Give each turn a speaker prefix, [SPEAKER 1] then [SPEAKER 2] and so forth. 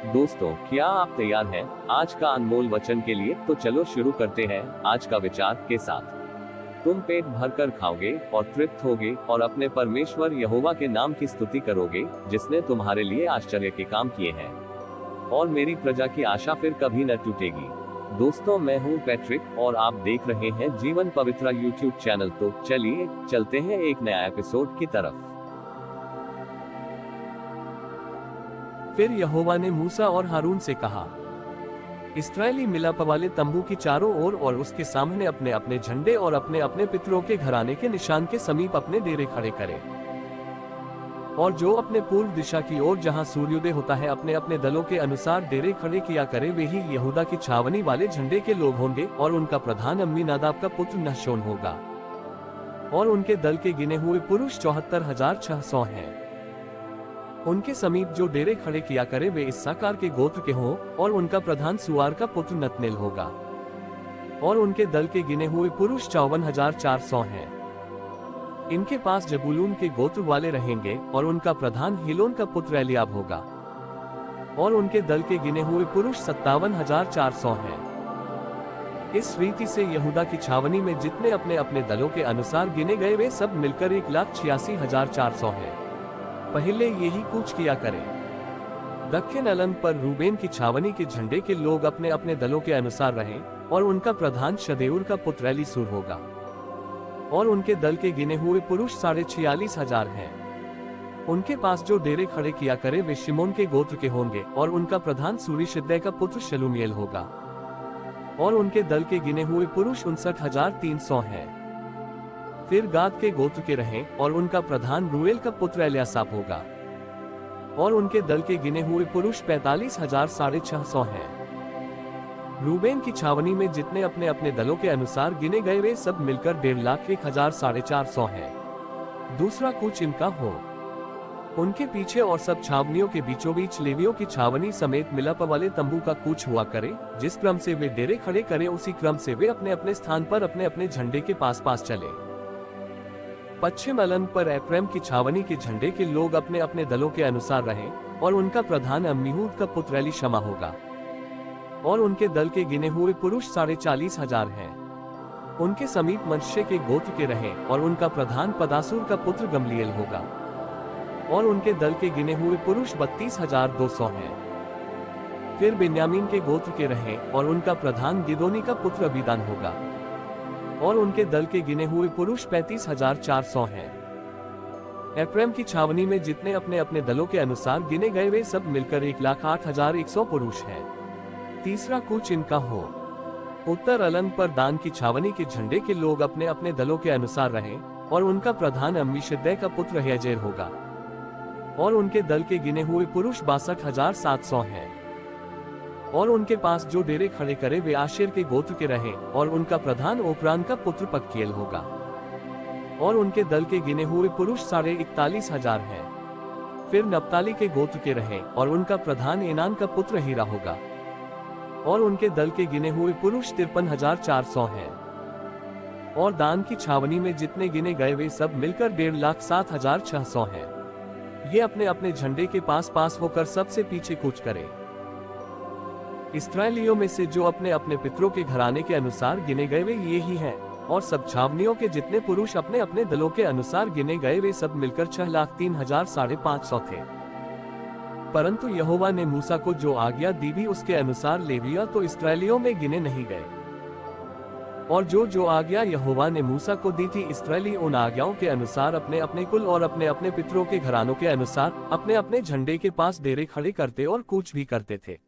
[SPEAKER 1] दोस्तों, क्या आप तैयार हैं आज का अनमोल वचन के लिए? तो चलो शुरू करते हैं आज का विचार के साथ। तुम पेट भरकर खाओगे और तृप्त होगे और अपने परमेश्वर यहोवा के नाम की स्तुति करोगे, जिसने तुम्हारे लिए आश्चर्य के काम किए हैं, और मेरी प्रजा की आशा फिर कभी न टूटेगी। दोस्तों, मैं हूं पैट्रिक और आप देख रहे हैं जीवन पवित्रा यूट्यूब चैनल। तो चलिए चलते हैं एक नया एपिसोड की तरफ।
[SPEAKER 2] फिर यहोवा ने मूसा और हारून से कहा, इस्राएली मिलाप वाले तंबू की चारों ओर और उसके सामने अपने अपने झंडे और अपने अपने पितरों के घराने के निशान के समीप अपने डेरे खड़े करें। और जो अपने पूर्व दिशा की ओर जहां सूर्योदय होता है अपने अपने दलों के अनुसार डेरे खड़े किया करे, वे ही यहूदा की छावनी वाले झंडे के लोग होंगे। और उनका प्रधान अम्मीनादाब का पुत्र नहशोन होगा। और उनके दल के गिने हुए पुरुष 74,600 हैं। उनके समीप जो डेरे खड़े किया करे वे इस्साकार के गोत्र के हों, और उनका प्रधान सुआर का पुत्र नतनेल होगा। और उनके दल के गिने हुए पुरुष 54,400 हैं। इनके पास जबूलून के गोत्र वाले रहेंगे, और उनका प्रधान हिलोन का पुत्र एलियाब होगा। और उनके दल के गिने हुए पुरुष 57,400 हैं। इस रीति से यहूदा की छावनी में जितने अपने अपने दलों के अनुसार गिने गए वे सब मिलकर 1,86,400 हैं। पहले यही कूच किया करें। दक्षिण अलंग पर रूबेन की छावनी के झंडे के लोग अपने अपने दलों के अनुसार रहें, और उनका प्रधान शदेऊर का पुत्र एलीसूर होगा। और उनके दल के गिने हुए पुरुष 46,000 हैं। उनके पास जो डेरे खड़े किया करे वे शिमोन के गोत्र के होंगे, और उनका प्रधान सूरीशद्दै का पुत्र शलूमिएल होगा। और उनके दल के गिने हुए पुरुष 59,300 हैं। फिर गाद के गोत्र के रहें, और उनका प्रधान रूएल का पुत्र एल्यासाप होगा। और उनके दल के गिने हुए पुरुष 45,600 हैं। रूबेन की छावनी में जितने अपने अपने दलों के अनुसार गिने गए वे सब मिलकर 1,01,400 हैं। दूसरा कूच इनका हो। उनके पीछे और सब छावनियों के बीचों बीच लेवियों की छावनी समेत मिलाप वाले तंबू का कूच हुआ करे। जिस क्रम से वे डेरे खड़े करें उसी क्रम से वे अपने अपने स्थान पर अपने अपने झंडे के पास पास चले। पश्चिम अलंग पर एप्रैम की छावनी के झंडे के लोग अपने अपने दलों के अनुसार रहें, और उनका प्रधान अम्मीहूद का पुत्र एलीशमा होगा। और उनके दल के गिने हुए पुरुष 40,500 हैं। उनके समीप मनश्शे के गोत्र के रहें, और उनका प्रधान पदासूर का पुत्र गमलीएल होगा। और उनके दल के गिने हुए पुरुष 32,200 हैं। फिर बिन्यामीन के गोत्र के रहें, और उनका प्रधान गिदोनी का पुत्र अबीदान होगा। और उनके दल के गिने हुए पुरुष 35,400 हैं। एप्रैम की छावनी में जितने अपने अपने दलों के अनुसार गिने गए वे सब मिलकर 1,08,100 पुरुष हैं। तीसरा कूच इनका हो। उत्तर अलंग पर दान की छावनी के झंडे के लोग अपने अपने दलों के अनुसार रहें, और उनका प्रधान अम्मीशद्दै का पुत्र हेजेर होगा। और उनके दल के गिने हुए पुरुष 62,700 हैं। और उनके पास जो डेरे खड़े करे वे आशेर के गोत्र के रहें, और उनका प्रधान ओप्रान का पुत्र पक्कीएल होगा। और उनके दल के गिने हुए पुरुष 41,000 हैं। फिर नप्ताली के गोत्र के रहें, और उनका प्रधान एनान का पुत्र हीरा होगा। और उनके दल के गिने हुए पुरुष 53,400 हैं। और दान की छावनी में जितने गिने गए वे सब मिलकर 1,07,600 हैं। ये अपने अपने झंडे के पास पास होकर सबसे पीछे कूच करें। इस्राएलियों में से जो अपने अपने पितरों के घराने के अनुसार गिने गए वे ये ही हैं। और सब छावनियों के जितने पुरुष अपने अपने दलों के अनुसार गिने गए वे सब मिलकर 6,03,500 थे। परंतु यहोवा ने मूसा को जो आज्ञा दी भी उसके अनुसार लेविया तो इस्राएलियों में गिने नहीं गए। और जो आज्ञा यहोवा ने मूसा को दी थी इस्राएली उन आज्ञाओं के अनुसार अपने अपने कुल और अपने अपने पितरों के घरानों के अनुसार अपने अपने झंडे के पास डेरे खड़े करते और कूच भी करते थे।